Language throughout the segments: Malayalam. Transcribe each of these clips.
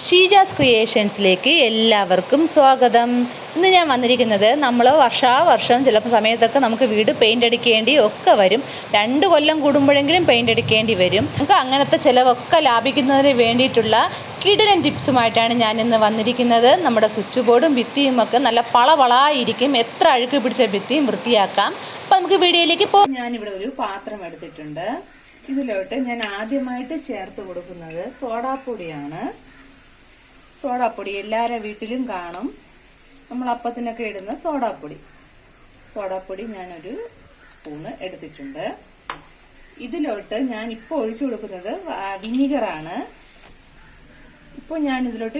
ഷീജാസ് ക്രിയേഷൻസിലേക്ക് എല്ലാവർക്കും സ്വാഗതം. ഇന്ന് ഞാൻ വന്നിരിക്കുന്നത് നമ്മൾ വർഷാവർഷം ചിലപ്പോൾ സമയത്തൊക്കെ നമുക്ക് വീട് പെയിൻ്റ് അടിക്കേണ്ടി ഒക്കെ വരും. 2 കൊല്ലം കൂടുമ്പോഴെങ്കിലും പെയിൻ്റ് അടിക്കേണ്ടി വരും. നമുക്ക് അങ്ങനത്തെ ചിലവൊക്കെ ലാഭിക്കുന്നതിന് വേണ്ടിയിട്ടുള്ള കിടിലൻ ടിപ്സുമായിട്ടാണ് ഞാൻ ഇന്ന് വന്നിരിക്കുന്നത്. നമ്മുടെ സ്വിച്ച് ബോർഡും ഭിത്തിയും ഒക്കെ നല്ല പളപളായിരിക്കും. എത്ര അഴുക്ക് പിടിച്ച ഭിത്തിയും വൃത്തിയാക്കാം. അപ്പം നമുക്ക് വീഡിയോയിലേക്ക് പോകാം. ഞാനിവിടെ ഒരു പാത്രം എടുത്തിട്ടുണ്ട്. ഇതിലോട്ട് ഞാൻ ആദ്യമായിട്ട് ചേർത്ത് കൊടുക്കുന്നത് സോഡാപ്പൊടിയാണ്. സോഡാപ്പൊടി എല്ലാവരുടെ വീട്ടിലും കാണും. നമ്മൾ അപ്പത്തിനൊക്കെ ഇടുന്ന സോഡാപ്പൊടി ഞാനൊരു സ്പൂണ് എടുത്തിട്ടുണ്ട്. ഇതിലോട്ട് ഞാൻ ഇപ്പോൾ ഒഴിച്ചു കൊടുക്കുന്നത് വിനീഗറാണ്. ഇപ്പോൾ ഞാൻ ഇതിലോട്ട്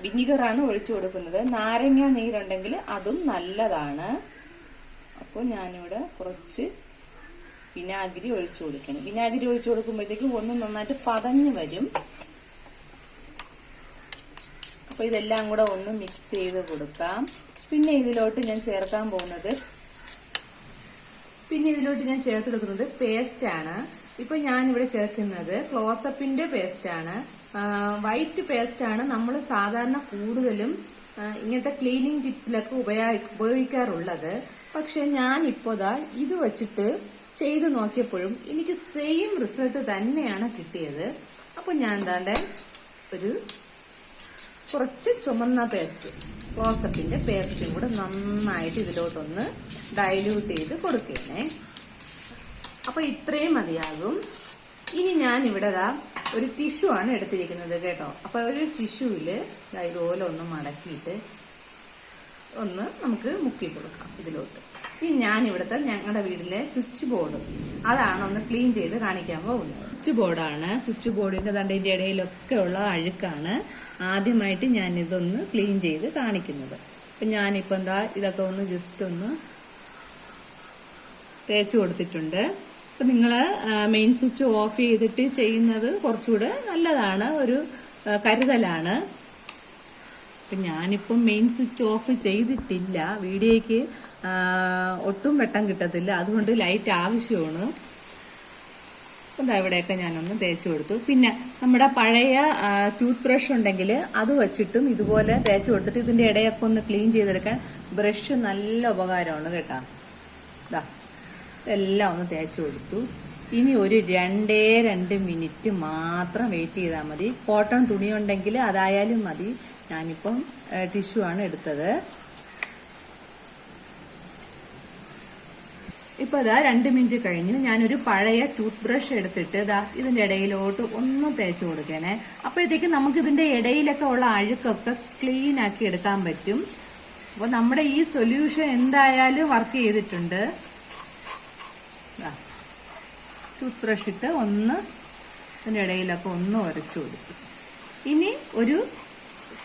വിനീഗറാണ് ഒഴിച്ചു കൊടുക്കുന്നത്. നാരങ്ങ നീരുണ്ടെങ്കിൽ അതും നല്ലതാണ്. അപ്പോൾ ഞാനിവിടെ കുറച്ച് വിനാഗിരി ഒഴിച്ചു കൊടുക്കണം. വിനാഗിരി ഒഴിച്ചു കൊടുക്കുമ്പോഴത്തേക്കും ഒന്ന് നന്നായിട്ട് പതഞ്ഞു വരും. അപ്പോൾ ഇതെല്ലാം കൂടെ ഒന്ന് മിക്സ് ചെയ്ത് കൊടുക്കാം. പിന്നെ ഇതിലോട്ട് ഞാൻ ചേർത്ത് കൊടുക്കുന്നത് പേസ്റ്റാണ്. ഇപ്പൊ ഞാനിവിടെ ചേർക്കുന്നത് ക്ലോസപ്പിന്റെ പേസ്റ്റാണ്. വൈറ്റ് പേസ്റ്റാണ് നമ്മൾ സാധാരണ കൂടുതലും ഇങ്ങനത്തെ ക്ലീനിങ് ടിപ്സിലൊക്കെ ഉപയോഗിക്കാറുള്ളത്. പക്ഷെ ഞാനിപ്പോ ഇത് വെച്ചിട്ട് ചെയ്ത് നോക്കിയപ്പോഴും എനിക്ക് സെയിം റിസൾട്ട് തന്നെയാണ് കിട്ടിയത്. അപ്പൊ ഞാൻ കുറച്ച് ചുമന്ന പേസ്റ്റ്, ക്ലോസപ്പിന്റെ പേസ്റ്റും കൂടെ നന്നായിട്ട് ഇതിലോട്ടൊന്ന് ഡൈല്യൂട്ട് ചെയ്ത് കൊടുക്കണേ. അപ്പൊ ഇത്രയും മതിയാകും. ഇനി ഞാൻ ഇവിടെ ഒരു ടിഷ്യൂ ആണ് എടുത്തിരിക്കുന്നത് കേട്ടോ. അപ്പൊ ഒരു ടിഷ്യൂവില് ഇതുപോലെ ഒന്ന് മടക്കിയിട്ട് ഒന്ന് നമുക്ക് മുക്കി കൊടുക്കാം ഇതിലോട്ട്. ഇനി ഞാൻ ഇവിടുത്തെ ഞങ്ങളുടെ വീട്ടിലെ സ്വിച്ച് ബോർഡ് അതാണ് ഒന്ന് ക്ലീൻ ചെയ്ത് കാണിക്കാൻ പോകുന്നത്. സ്വിച്ച് ബോർഡാണ്. സ്വിച്ച് ബോർഡിന്റെ ഇതിന്റെ ഇടയിലൊക്കെ ഉള്ള അഴുക്കാണ് ആദ്യമായിട്ട് ഞാൻ ഇതൊന്ന് ക്ലീൻ ചെയ്ത് കാണിക്കുന്നത്. അപ്പൊ ഞാനിപ്പോ ഇതൊക്കെ ഒന്ന് ജസ്റ്റ് ഒന്ന് തേച്ച് കൊടുത്തിട്ടുണ്ട്. അപ്പൊ നിങ്ങള് മെയിൻ സ്വിച്ച് ഓഫ് ചെയ്തിട്ട് ചെയ്യുന്നത് കുറച്ചുകൂടെ നല്ലതാണ്, ഒരു കരുതലാണ്. അപ്പൊ ഞാനിപ്പം മെയിൻ സ്വിച്ച് ഓഫ് ചെയ്തിട്ടില്ല. വീഡിയോയ്ക്ക് ഒട്ടും വെട്ടം കിട്ടത്തില്ല, അതുകൊണ്ട് ലൈറ്റ് ആവശ്യമാണ്. അപ്പം ഇവിടെയൊക്കെ ഞാനൊന്ന് തേച്ച് കൊടുത്തു. പിന്നെ നമ്മുടെ പഴയ ടൂത്ത് ബ്രഷ് ഉണ്ടെങ്കിൽ അത് വെച്ചിട്ടും ഇതുപോലെ തേച്ച് കൊടുത്തിട്ട് ഇതിന്റെ ഇടയൊക്കെ ഒന്ന് ക്ലീൻ ചെയ്തെടുക്കാൻ ബ്രഷ് നല്ല ഉപകാരമാണ് കേട്ടോ. ഇതെല്ലാം ഒന്ന് തേച്ച് കൊടുത്തു. ഇനി ഒരു 2 മിനിറ്റ് മാത്രം വെയിറ്റ് ചെയ്താൽ മതി. കോട്ടൺ തുണി ഉണ്ടെങ്കിൽ അതായാലും മതി. ഞാനിപ്പം ടിഷ്യൂ ആണ് എടുത്തത്. ഇപ്പൊ 2 മിനിറ്റ് കഴിഞ്ഞു. ഞാനൊരു പഴയ ടൂത്ത് ബ്രഷ് എടുത്തിട്ട് ഇതിന്റെ ഇടയിലോട്ട് ഒന്ന് തേച്ച് കൊടുക്കണേ. അപ്പോഴത്തേക്ക് നമുക്ക് ഇതിന്റെ ഇടയിലൊക്കെ ഉള്ള അഴുക്കൊക്കെ ക്ലീൻ ആക്കി എടുക്കാൻ പറ്റും. അപ്പൊ നമ്മുടെ ഈ സൊല്യൂഷൻ എന്തായാലും വർക്ക് ചെയ്തിട്ടുണ്ട്. ടൂത്ത് ബ്രഷ് ഇട്ട് ഒന്ന് ഇതിന്റെ ഇടയിലൊക്കെ ഒന്ന് ഉരച്ചു കൊടുക്കും. ഇനി ഒരു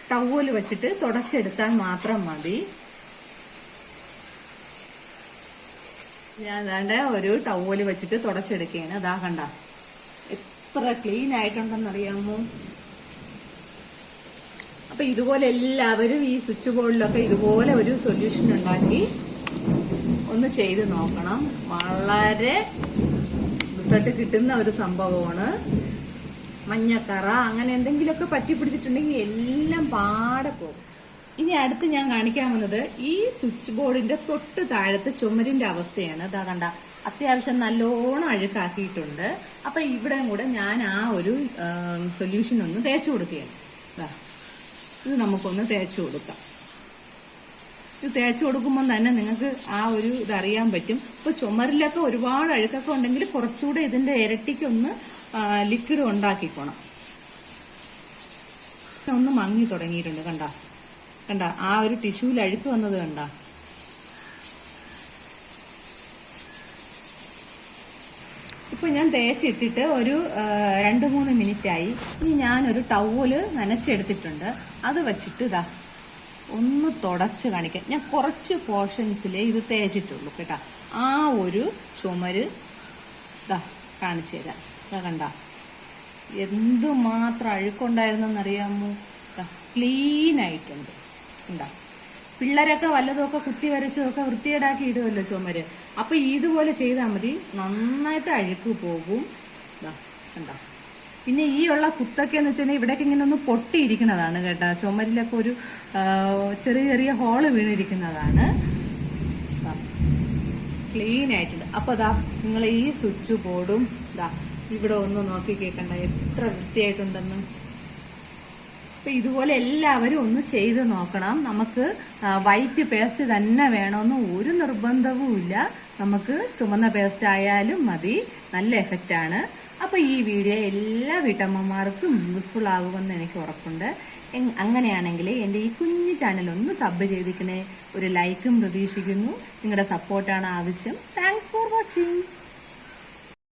ടവല് വെച്ചിട്ട് തുടച്ചെടുത്താൽ മാത്രം മതി. ഞാൻ ഒരു ടവല് വെച്ചിട്ട് തുടച്ചെടുക്കുകയാണ്. കണ്ട എത്ര ക്ലീൻ ആയിട്ടുണ്ടെന്നറിയാമോ. അപ്പൊ ഇതുപോലെ എല്ലാവരും ഈ സ്വിച്ച് ബോർഡിലൊക്കെ ഇതുപോലെ ഒരു സൊല്യൂഷൻ ഉണ്ടാക്കി ഒന്ന് ചെയ്ത് നോക്കണം. വളരെ റിസൾട്ട് കിട്ടുന്ന ഒരു സംഭവമാണ്. മഞ്ഞക്കറ അങ്ങനെ എന്തെങ്കിലുമൊക്കെ പറ്റി പിടിച്ചിട്ടുണ്ടെങ്കിൽ എല്ലാം പാടെ പോകും. ഇനി അടുത്ത് ഞാൻ കാണിക്കാൻ പോകുന്നത് ഈ സ്വിച്ച് ബോർഡിന്റെ തൊട്ട് താഴത്തെ ചുമരിന്റെ അവസ്ഥയാണ്. കണ്ട അത്യാവശ്യം നല്ലോണം അഴുക്കാക്കിയിട്ടുണ്ട്. അപ്പൊ ഇവിടെ കൂടെ ഞാൻ ആ ഒരു സൊല്യൂഷൻ ഒന്ന് തേച്ചു കൊടുക്കുകയാണ്. ഇത് നമുക്കൊന്ന് തേച്ചു കൊടുക്കാം. ഇത് തേച്ചു കൊടുക്കുമ്പോൾ തന്നെ നിങ്ങൾക്ക് ആ ഒരു ഇതറിയാൻ പറ്റും. ഇപ്പൊ ചുമരിലൊക്കെ ഒരുപാട് അഴുക്കൊക്കെ ഉണ്ടെങ്കിൽ കുറച്ചുകൂടെ ഇതിന്റെ ഇരട്ടിക്കൊന്ന് ലിക്വിഡ് ഉണ്ടാക്കിക്കോണം. ഒന്ന് മങ്ങി തുടങ്ങിയിട്ടുണ്ട്. കണ്ട ആ ഒരു ടിഷ്യൂവിൽ അഴുക്ക് വന്നത് കണ്ട. ഇപ്പൊ ഞാൻ തേച്ചിട്ടിട്ട് ഒരു 2-3 മിനിറ്റ് ആയി. ഇനി ഞാനൊരു ടവല് നനച്ചെടുത്തിട്ടുണ്ട്. അത് വെച്ചിട്ട് ഒന്ന് തുടച്ച് കാണിക്കാം. ഞാൻ കുറച്ച് പോർഷൻസിലേ ഇത് തേച്ചിട്ടുള്ളൂ കേട്ടോ. ആ ഒരു ചുമര് കാണിച്ചു തരാം. കണ്ട എന്തുമാത്രം അഴുക്കുണ്ടായിരുന്നെന്നറിയാമോ. ക്ലീൻ ആയിട്ടുണ്ട്. പിള്ളേരൊക്കെ വല്ലതൊക്കെ കുത്തി വരച്ചതൊക്കെ വൃത്തികേടാക്കി ഇടുമല്ലോ ചുമര്. അപ്പൊ ഇതുപോലെ ചെയ്താൽ മതി, നന്നായിട്ട് അഴുക്ക് പോകും. കണ്ട പിന്നെ ഈ ഉള്ള കുത്തൊക്കെ എന്ന് വെച്ചാൽ ഇവിടേക്ക് ഇങ്ങനെ ഒന്ന് പൊട്ടിയിരിക്കുന്നതാണ് കേട്ടോ. ചുമരിലൊക്കെ ഒരു ചെറിയ ചെറിയ ഹോള് വീണിരിക്കുന്നതാണ്. ക്ലീൻ ആയിട്ടുണ്ട്. അപ്പൊ അതാ നിങ്ങൾ ഈ സ്വിച്ച് ബോർഡും ഇതാ ഇവിടെ ഒന്ന് നോക്കി കേൾക്കണ്ട എത്ര വൃത്തിയായിട്ടുണ്ടെന്ന്. അപ്പൊ ഇതുപോലെ എല്ലാവരും ഒന്ന് ചെയ്ത് നോക്കണം. നമുക്ക് വൈറ്റ് പേസ്റ്റ് തന്നെ വേണമെന്ന് ഒരു നിർബന്ധവും ഇല്ല. നമുക്ക് ചുമന്ന പേസ്റ്റ് ആയാലും മതി, നല്ല എഫക്റ്റ് ആണ്. അപ്പൊ ഈ വീഡിയോ എല്ലാ വീട്ടമ്മമാർക്കും യൂസ്ഫുൾ ആകുമെന്ന് എനിക്ക് ഉറപ്പുണ്ട്. അങ്ങനെയാണെങ്കിൽ എൻ്റെ ഈ കുഞ്ഞു ചാനൽ ഒന്ന് സബ് ചെയ്തിരിക്കണേ. ഒരു ലൈക്കും പ്രതീക്ഷിക്കുന്നു. നിങ്ങളുടെ സപ്പോർട്ടാണ് ആവശ്യം. Thanks for watching.